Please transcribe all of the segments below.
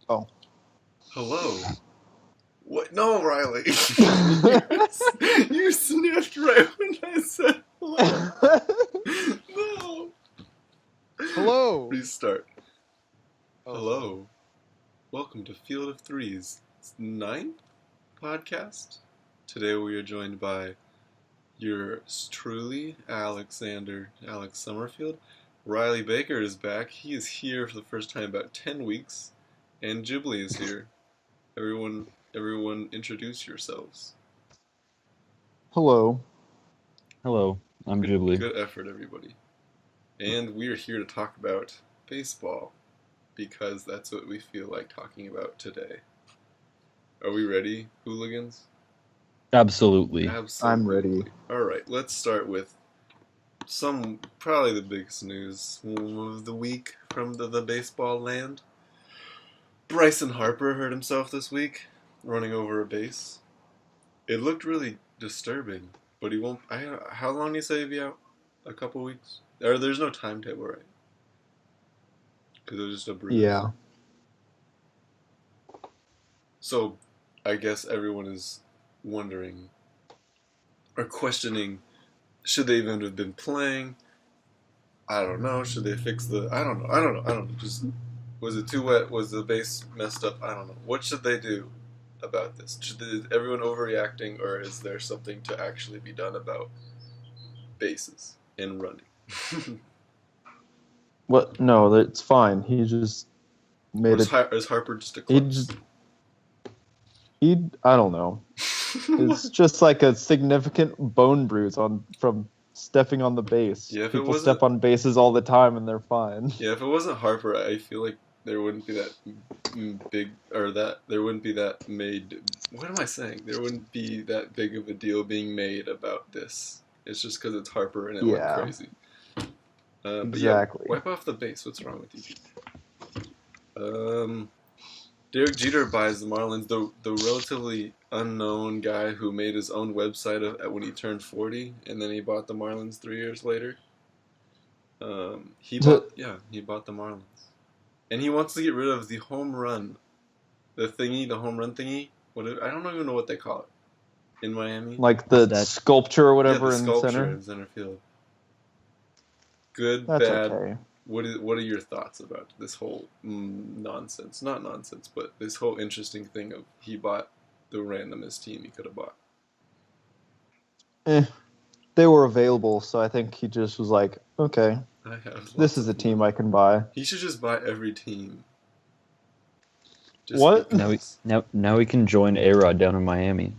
Oh. Hello. What? No, Riley. You sniffed right when I said hello. No. Hello. Please start. Oh. Hello. Welcome to Field of Threes' 9th podcast. Today we are joined by yours truly, Alex Summerfield. Riley Baker is back. He is here for the first time in about 10 weeks. And Ghibli is here. Everyone introduce yourselves. Hello. Hello, I'm Ghibli. Good effort, everybody. And we are here to talk about baseball, because that's what we feel like talking about today. Are we ready, hooligans? Absolutely. I'm ready. Alright, let's start with probably the biggest news of the week from the baseball land. Bryce Harper hurt himself this week, running over a base. It looked really disturbing, but he won't. How long do you say he'll be out? A couple weeks? Or there's no timetable, right? Because it was just a bruise. Yeah. So, I guess everyone is wondering or questioning: should they even have been playing? I don't know. Should they fix the? I don't know. Just was it too wet? Was the base messed up? I don't know. What should they do about this? Is everyone overreacting, or is there something to actually be done about bases and running? What? No, it's fine. He just made Is Harper just a klutz? I don't know. It's just like a significant bone bruise from stepping on the base. Yeah, people step on bases all the time and they're fine. Yeah, if it wasn't Harper, I feel like there wouldn't be that big, or that there wouldn't be that made. What am I saying? There wouldn't be that big of a deal being made about this. It's just because it's Harper and it went crazy. Exactly. But yeah, wipe off the base. What's wrong with you people? Derek Jeter buys the Marlins. The relatively unknown guy who made his own website when he turned 40, and then he bought the Marlins 3 years later. He bought the Marlins. And he wants to get rid of the home run. The home run thingy. I don't even know what they call it in Miami. Like the sculpture or whatever the sculpture in in center field. Good, That's bad. Okay. What are your thoughts about this whole nonsense? Not nonsense, but this whole interesting thing of he bought the randomest team he could have bought. They were available, so I think he just was like, okay, this is a team I can buy. He should just buy every team. What? Now we can join A-Rod down in Miami.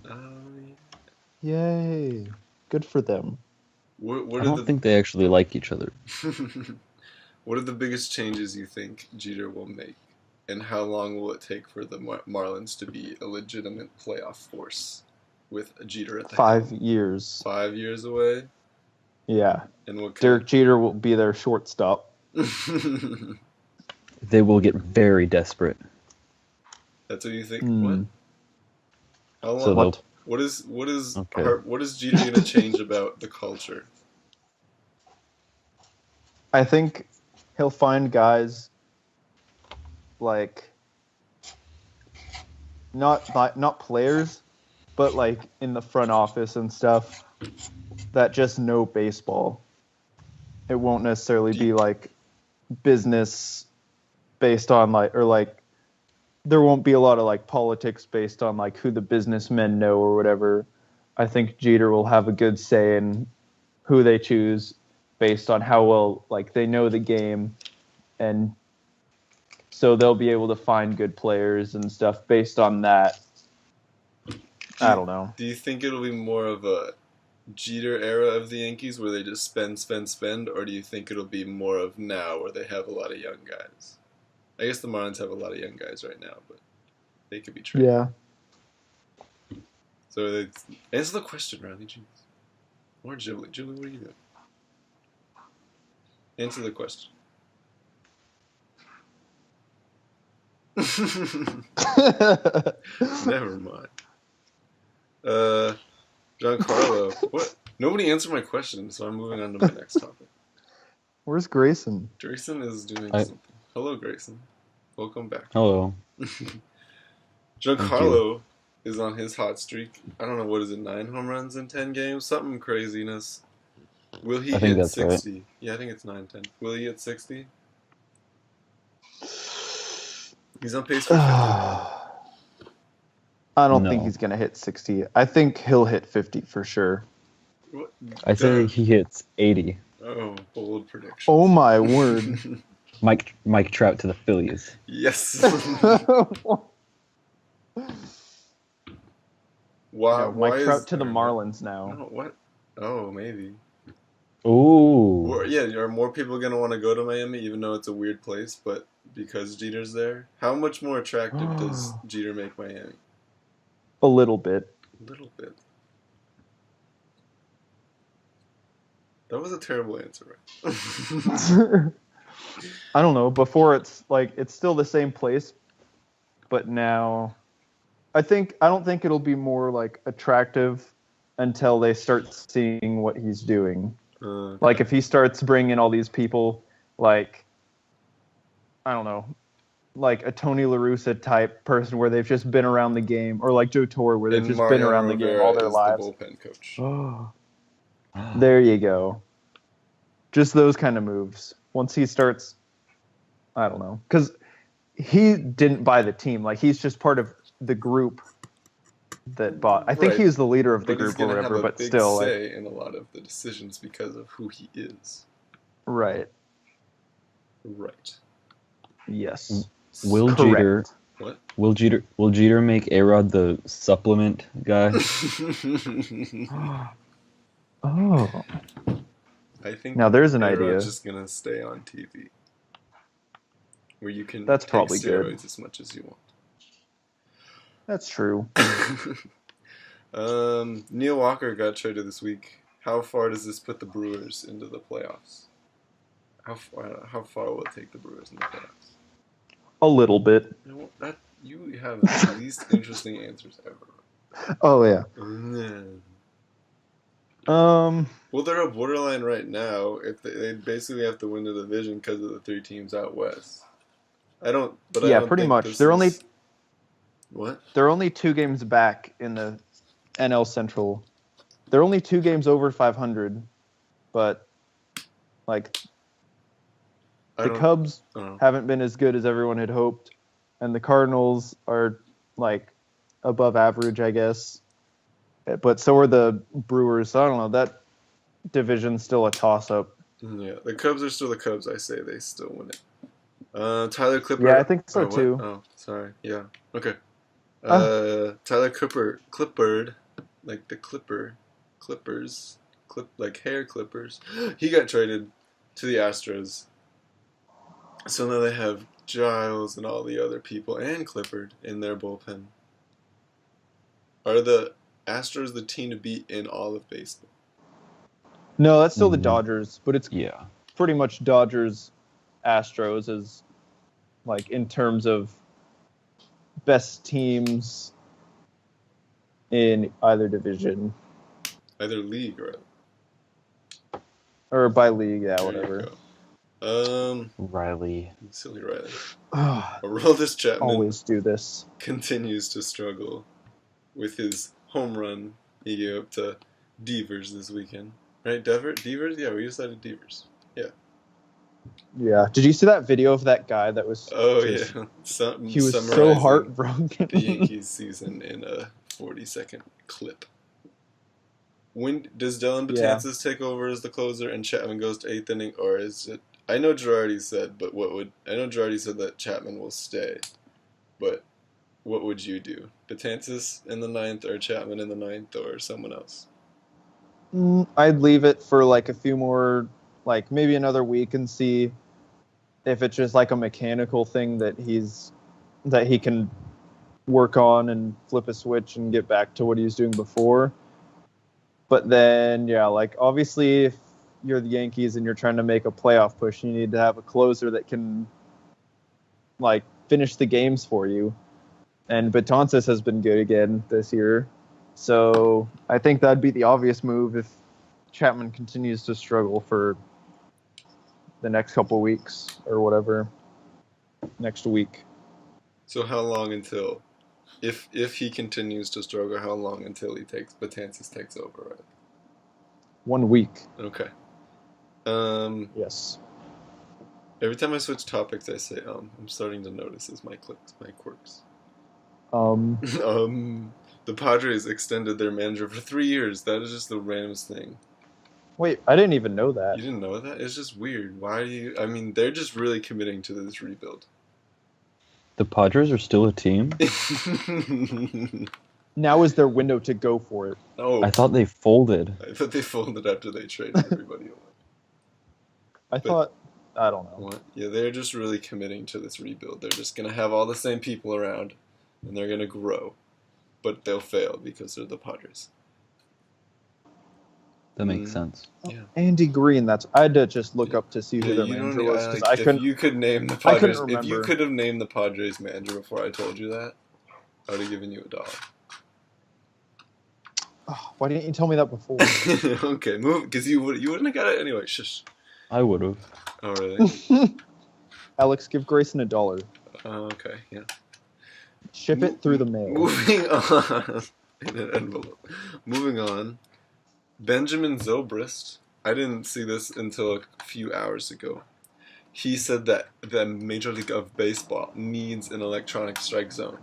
Yay. Good for them. I don't think they actually like each other. What are the biggest changes you think Jeter will make? And how long will it take for the Marlins to be a legitimate playoff force with Jeter at the 5 years. 5 years away? Yeah. And Derek Jeter will be their shortstop. They will get very desperate. That's what you think? What? How long? So what is Jeter going to change about the culture? I think he'll find guys like not players, but like in the front office and stuff that just know baseball. It won't necessarily be like business based on there won't be a lot of like politics based on like who the businessmen know or whatever. I think Jeter will have a good say in who they choose based on how well like they know the game, and so they'll be able to find good players and stuff based on that. I don't know. Do you think it'll be more of a Jeter era of the Yankees where they just spend, or do you think it'll be more of now where they have a lot of young guys? I guess the Marlins have a lot of young guys right now, but they could be traded. Yeah. So answer the question, Riley. Jeez. Or Ghibli. Ghibli, what are you doing? Answer the question. Never mind. Giancarlo, what? Nobody answered my question, so I'm moving on to my next topic. Where's Grayson? Grayson is doing something. Hello, Grayson. Welcome back. Hello. Giancarlo is on his hot streak. I don't know, what is it, 9 home runs in 10 games? Something craziness. Will he I think hit that's 60? right. Yeah, I think it's 9, 10. Will he hit 60? He's on pace for 50. I don't No. think he's going to hit 60. I think he'll hit 50 for sure. What? I say he hits 80. Oh, bold prediction. Oh, my word. Mike Trout to the Phillies. Yes. Why? No, why Mike Trout is, to the Marlins now. No, what? Oh, maybe. Ooh. Or, yeah, are more people going to want to go to Miami, even though it's a weird place, but because Jeter's there? How much more attractive does Jeter make Miami? A little bit. A little bit. That was a terrible answer, right? I don't know. Before it's still the same place, but now I don't think it'll be more like attractive until they start seeing what he's doing. Like if he starts bringing all these people, like I don't know, like a Tony La Russa type person where they've just been around the game, or like Joe Torre where they've just been around the game all their lives. The bullpen coach. There you go. Just those kind of moves. Once he starts, I don't know, because he didn't buy the team. Like he's just part of the group that bought. I think he was the leader of the group or whatever. But still, say in a lot of the decisions because of who he is. Right. Right. Yes. Will Correct. Jeter? What? Will Jeter make Arod the supplement guy? Oh. I think now there's an A-Rod's idea. Just gonna stay on TV, where you can That's take probably steroids good. as much as you want. That's true. Neil Walker got traded this week. How far does this put the Brewers into the playoffs? How far will it take the Brewers in the playoffs? A little bit. You have the least interesting answers ever. Oh yeah. Well, they're a borderline right now. If they basically have to win the division because of the 3 teams out west. I don't pretty much. They're only what? They're only 2 games back in the NL Central. They're only 2 games over 500, but like the Cubs haven't been as good as everyone had hoped, and the Cardinals are like above average, I guess. But so are the Brewers. So I don't know. That division's still a toss-up. Yeah, the Cubs are still the Cubs. I say they still win it. Tyler Clippard. Yeah, I think so too. What? Oh, sorry. Yeah. Okay. Tyler Clippard, like the clippers, like hair clippers. He got traded to the Astros. So now they have Giles and all the other people and Clippard in their bullpen. Are the Astros the team to beat in all of baseball? No, that's still the Dodgers, but it's Yeah, pretty much Dodgers, Astros as like in terms of best teams in either division. Either league Or by league, yeah, There whatever. you go. Riley. Silly Riley. Aroldis Chapman Always do this. continues to struggle with his home run he gave up to Devers this weekend. Right, Devers? Yeah, we decided Devers. Yeah. Yeah. Did you see that video of that guy that was? Oh, just, yeah. He was so Summarizing heartbroken. the Yankees season in a 40-second clip. When does Dylan Betances take over as the closer and Chapman goes to 8th inning, or is it? I know Girardi said, Girardi said that Chapman will stay, but what would you do? Betances in the 9th, or Chapman in the 9th, or someone else? I'd leave it for like a few more, like maybe another week, and see if it's just like a mechanical thing that he can work on and flip a switch and get back to what he was doing before. But then, yeah, like obviously if you're the Yankees and you're trying to make a playoff push, you need to have a closer that can like finish the games for you. And Betances has been good again this year. So I think that'd be the obvious move if Chapman continues to struggle for the next couple weeks or whatever. Next week. So how long until, if he continues to struggle, how long until Betances takes over? Right. 1 week. Okay. Yes. Every time I switch topics, I say I'm starting to notice my quirks. The Padres extended their manager for 3 years. That is just the randomest thing. Wait, I didn't even know that. You didn't know that? It's just weird. Why do you? I mean, they're just really committing to this rebuild. The Padres are still a team? Now is their window to go for it. Oh, I thought they folded. I thought they folded after they traded everybody away. I don't know. What? Yeah, they're just really committing to this rebuild. They're just going to have all the same people around, and they're going to grow. But they'll fail because they're the Padres. That makes sense. Yeah. Andy Green, I had to just look up to see who their manager was. Because I couldn't. If you could name the Padres, remember. If you could have named the Padres manager before I told you that, I would have given you $1. Oh, why didn't you tell me that before? Okay, move, because you wouldn't have got it anyway. Shush. I would have. Oh, really? Alex, give Grayson $1. Okay, yeah. Ship it through the mail. Moving on. In an envelope. Moving on. Benjamin Zobrist. I didn't see this until a few hours ago. He said that the Major League of Baseball needs an electronic strike zone.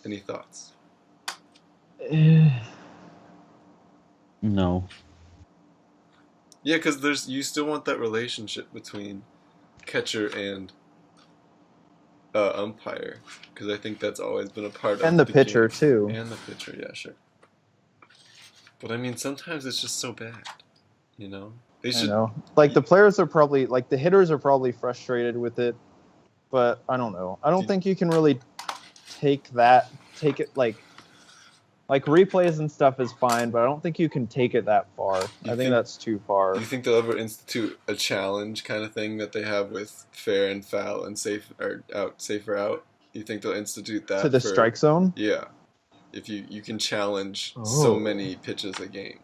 Any thoughts? No. Yeah, because you still want that relationship between catcher and umpire, because I think that's always been a part of And the pitcher, game. too. And the pitcher, yeah, sure. But I mean, sometimes it's just so bad, you know? They should. I know. Like, the players are probably, the hitters are probably frustrated with it, but I don't know. I don't think you can really take it, like replays and stuff is fine, but I don't think you can take it that far. I think that's too far. Do you think they'll ever institute a challenge kind of thing that they have with fair and foul and safe or out, safer out? You think they'll institute that to the strike zone? Yeah, if you can challenge so many pitches a game.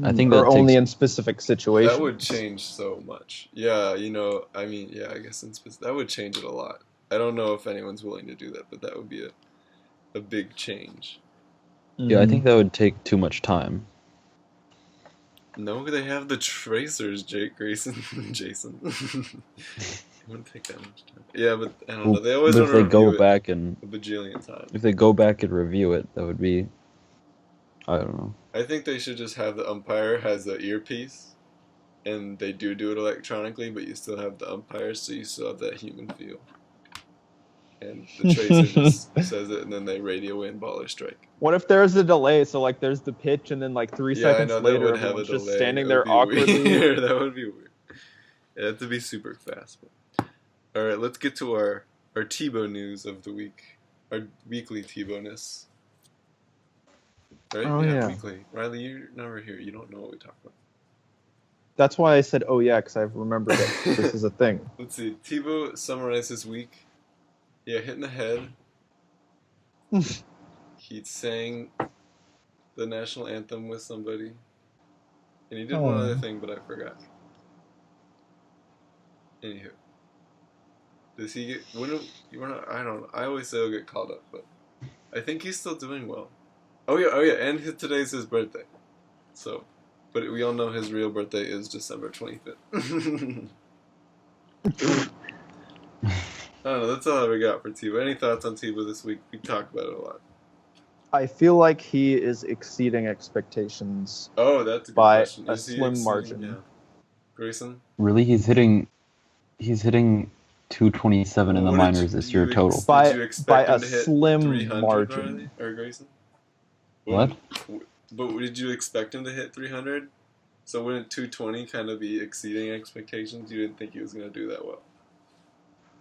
I think or only in specific situations. That would change so much. Yeah, I mean, yeah, I guess that would change it a lot. I don't know if anyone's willing to do that, but that would be a big change. Yeah, I think that would take too much time. No, they have the tracers, Jason. It wouldn't take that much time. Yeah, but I don't know. They always want to review it a bajillion times. If they go back and review it, that would be... I don't know. I think they should just have the umpire has the earpiece, and they do it electronically, but you still have the umpire, so you still have that human feel. And the tracer just says it, and then they radio in ball or strike. What if there's a delay? So, there's the pitch, and then, 3 seconds later, everyone's just standing there awkwardly. Weird. That would be weird. It had to be super fast. But... All right, let's get to our Tebow news of the week. Our weekly Tebow-ness. Right? Oh, yeah. Weekly. Riley, you're never here. You don't know what we talk about. That's why I said, oh, yeah, because I've remembered that this is a thing. Let's see. Tebow summarized his week. Yeah, hitting the head. He sang the national anthem with somebody. And he did one other thing, but I forgot. Anywho. Does he get... I don't know. I always say he'll get called up, but I think he's still doing well. Oh yeah, and today's his birthday. So, but we all know his real birthday is December 25th. I don't know, that's all we got for Tebow. Any thoughts on Tebow this week? We talked about it a lot. I feel like he is exceeding expectations. Oh, that's a good by question. a slim margin. Yeah. Grayson? Really? He's hitting 227 in the minors this year total. By a slim margin. Or Grayson? What? But did you expect him to hit 300? So wouldn't 220 kind of be exceeding expectations? You didn't think he was going to do that well.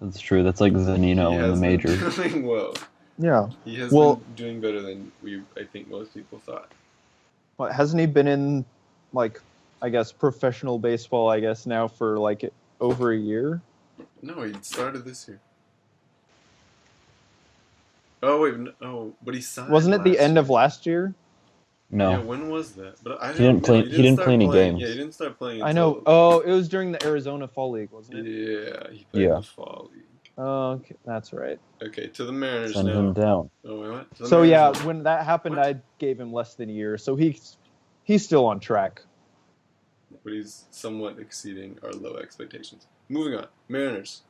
That's true. That's like Zanino in the majors. He's doing well. Yeah. He has been doing better than I think most people thought. Well, hasn't he been in, I guess, professional baseball, now for, over a year? No, he started this year. Oh, wait. No, but he signed Wasn't it the end of last year? No. Yeah, when was that? But I He didn't play- he didn't start play any playing. games. Yeah, he didn't start playing. I know. Until, Oh, it was during the Arizona Fall League, wasn't it? Yeah, he played in Yeah. the fall league. Oh, okay, that's right. Okay, to the Mariners Send now. him down. Oh, wait, what? To the So Mariners yeah, now. when that happened, What? I gave him less than a year. So he's still on track. But he's somewhat exceeding our low expectations. Moving on, Mariners.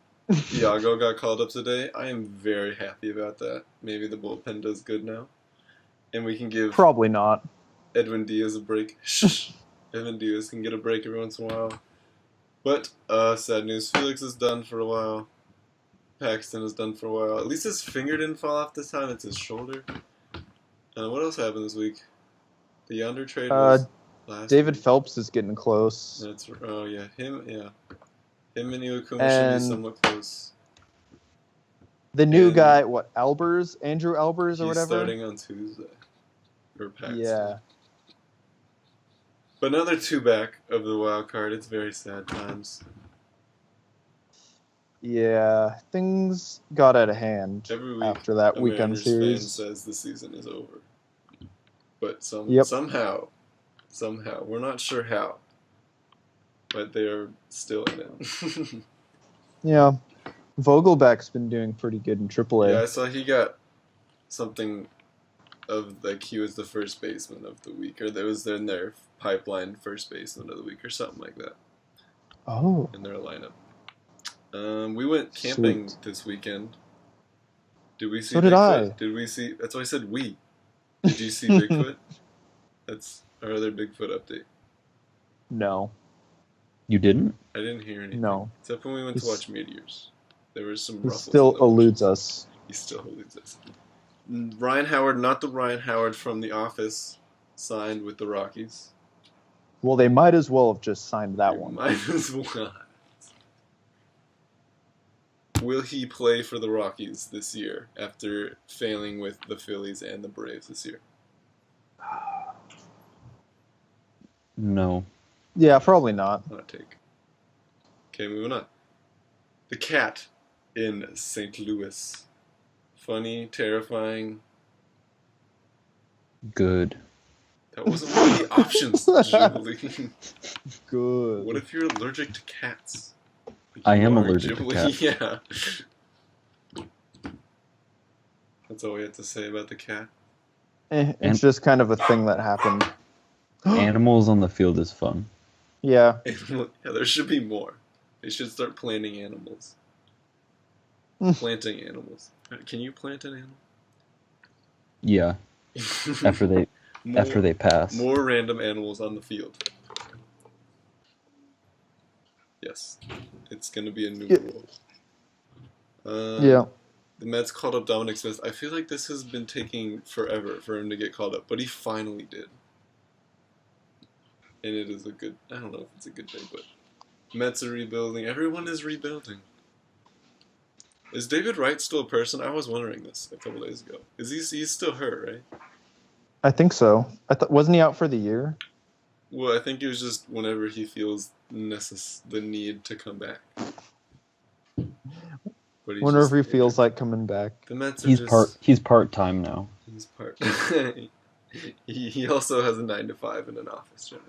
Iago got called up today. I am very happy about that. Maybe the bullpen does good now, and we can give Probably not. Edwin Diaz a break. Shh. Edwin Diaz can get a break every once in a while. But sad news. Felix is done for a while. Paxton is done for a while. At least his finger didn't fall off this time. It's his shoulder. What else happened this week? The Yonder trade was last David week. Phelps is getting close. Him and Iwakuma should be And somewhat close. The new And guy, Albers? Andrew Albers or He's whatever? starting on Tuesday. Or Paxton. Yeah. But another two back of the wild card. It's very sad times. Yeah, things got out of hand Every week after that a weekend Mariners fan series. says the season is over. But Yep. somehow, we're not sure how, but they are still in it. Yeah, Vogelback's been doing pretty good in AAA. Yeah, I saw he got something of, like, he was the first baseman of the week, or there was in their pipeline first baseman of the week, or something like that, Oh, in their lineup. We went camping Sweet. this weekend. Did we see So did Bigfoot? I. Did we see? That's why I said we. Did you see Bigfoot? That's our other Bigfoot update. no. You didn't? I didn't hear anything. No. Except when we went to He's- watch Meteors. There was some He ruffles. still in the ocean. eludes us. He still eludes us. Ryan Howard, not the Ryan Howard from The Office, signed with the Rockies. Well, they might as well have just signed that You one. might as well. Will he play for the Rockies this year after failing with the Phillies and the Braves this year? No. Yeah, probably not. Hot take. Okay, moving on. The cat in St. Louis. Funny, terrifying. Good. That wasn't one of the options, Jubilee. Good. What if you're allergic to cats? Like I you am are, allergic to Jubilee. cats. Yeah. That's all we have to say about the cat. It's And- just kind of a thing that happened. Animals on the field is fun. Yeah. Yeah, there should be more. They should start planting animals. Planting animals. Can you plant an animal? Yeah. After they pass. More random animals on the field. Yes. It's going to be a new rule. Yeah. The Mets called up Dominic Smith. I feel like this has been taking forever for him to get called up, but he finally did. And it is a good... I don't know if it's a good thing, but... Mets are rebuilding. Everyone is rebuilding. Is David Wright still a person? I was wondering this a couple days ago. He's still hurt, right? I think so. Wasn't he out for the year? Well, I think it was just whenever he feels the need to come back. But he's Wonder if just he feels like coming back. the Mets are He's just... he's part-time now. He's part. he also has a 9 to 5 in an office job.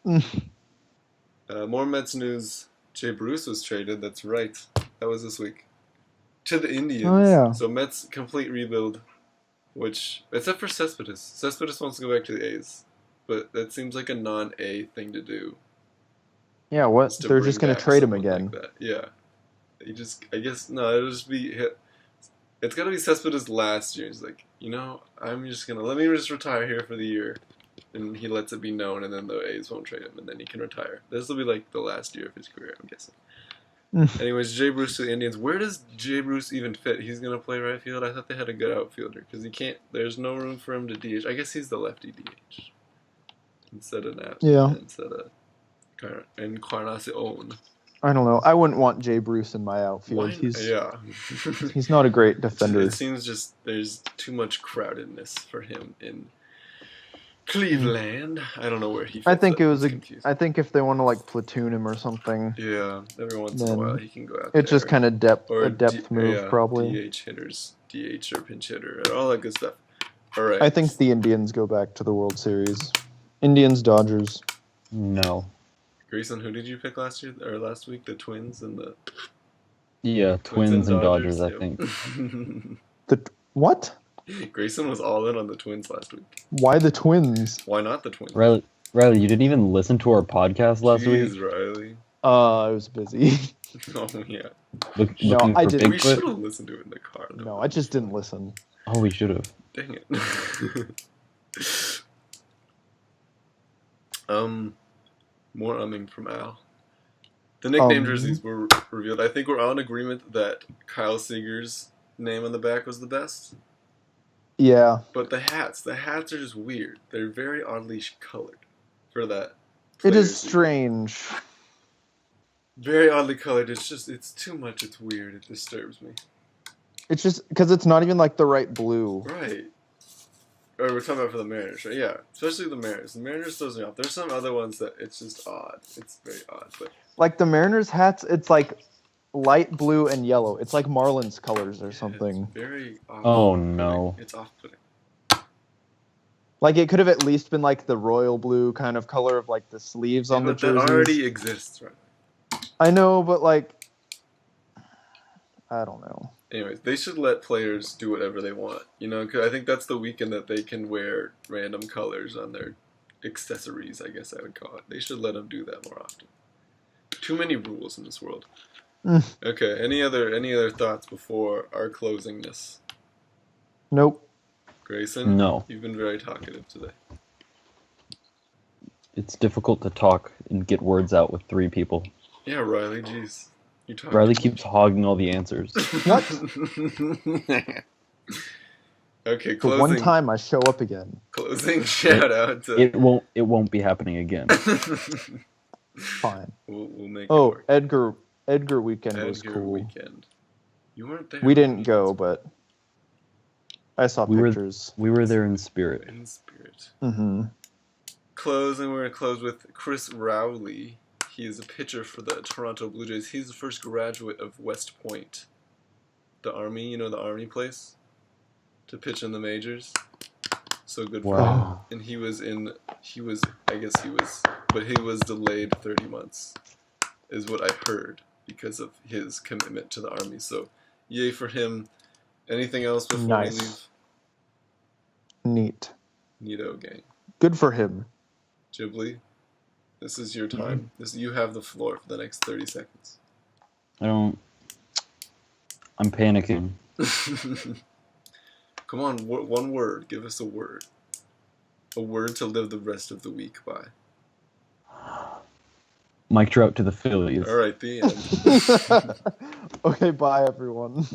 Yeah. More Mets news. Jay Bruce was traded. That's right. That was this week. To the Indians. Oh, yeah. So Mets complete rebuild, which except for Cespedes. Cespedes wants to go back to the A's, but that seems like a non-A thing to do. Yeah, what? is to They're bring just going to back trade him someone again. like that. Yeah. I guess, no, it'll just be, it's got to be Cespedes last year. He's like, I'm just going to, let me just retire here for the year. And he lets it be known, and then the A's won't trade him, and then he can retire. This will be like the last year of his career, I'm guessing. Anyways, Jay Bruce to the Indians. Where does Jay Bruce even fit? He's going to play right field? I thought they had a good outfielder, because he can't, there's no room for him to DH. I guess he's the lefty DH. Instead of Nat. Yeah. Instead of Encarnacion. I don't know. I wouldn't want Jay Bruce in my outfield. Yeah. He's not a great defender. It seems just there's too much crowdedness for him in Cleveland. I don't know where he fits. I think up. it was It's confusing. I think if they want to like platoon him or something, Yeah, every once in a Then while he can go out there. it's just kind of a depth Or move probably. DH hitters, DH or pinch hitter, and all that good stuff. All right. I think the Indians go back to the World Series. Indians, Dodgers. No. Grayson, who did you pick last week? The Twins and the Yeah, Twins and Dodgers, I yep. think. What? Grayson was all in on the Twins last week. Why the Twins? Why not the Twins? Riley, you didn't even listen to our podcast last week? Jeez, Riley. I was busy. Oh, yeah. No, I didn't. We should have listened to it in the car. Though. No, I just didn't listen. Oh, we should have. Dang it. More umming from Al. The nickname jerseys were revealed. I think we're all in agreement that Kyle Seager's name on the back was the best. Yeah. But the hats are just weird. They're very oddly colored for that. It is strange. Very oddly colored. It's too much. It's weird. It disturbs me. It's just because it's not even like the right blue. Right. Or we're talking about for the Mariners, right? Yeah, especially the Mariners. The Mariners throws me off. There's some other ones that it's just odd. It's very odd, but like the Mariners hats, it's like light blue and yellow. It's like Marlins colors or something. It's very off. Oh no! It's off-putting. Like it could have at least been like the royal blue kind of color of like the sleeves on the jerseys. That already exists, right? I know, but like, I don't know. Anyways, they should let players do whatever they want, because I think that's the weekend that they can wear random colors on their accessories, I guess I would call it. They should let them do that more often. Too many rules in this world. Okay, any other thoughts before our closingness? Nope. Grayson? No. You've been very talkative today. It's difficult to talk and get words out with 3 people. Yeah, Riley, jeez. Riley keeps hogging all the answers. What? Okay, For closing. one time I show up again. Closing shout out to. It won't be happening again. Fine. We'll make. Oh, it work. Edgar weekend was Edgar cool. weekend. You weren't there. We didn't go, but I saw We pictures. We were there in spirit. In spirit. Mm-hmm. Closing. We're gonna close with Chris Rowley. He is a pitcher for the Toronto Blue Jays. He's the first graduate of West Point, the Army. The Army place, to pitch in the majors. So good for him. And he was delayed 30 months, is what I heard, because of his commitment to the Army. So, yay for him. Anything else before we leave? Neat. Neato gang. Good for him. Ghibli, this is your time. You have the floor for the next 30 seconds. I'm panicking. Come on, one word. Give us a word. A word to live the rest of the week by. Mike Trout to the Phillies. All right, the end. Okay, bye everyone.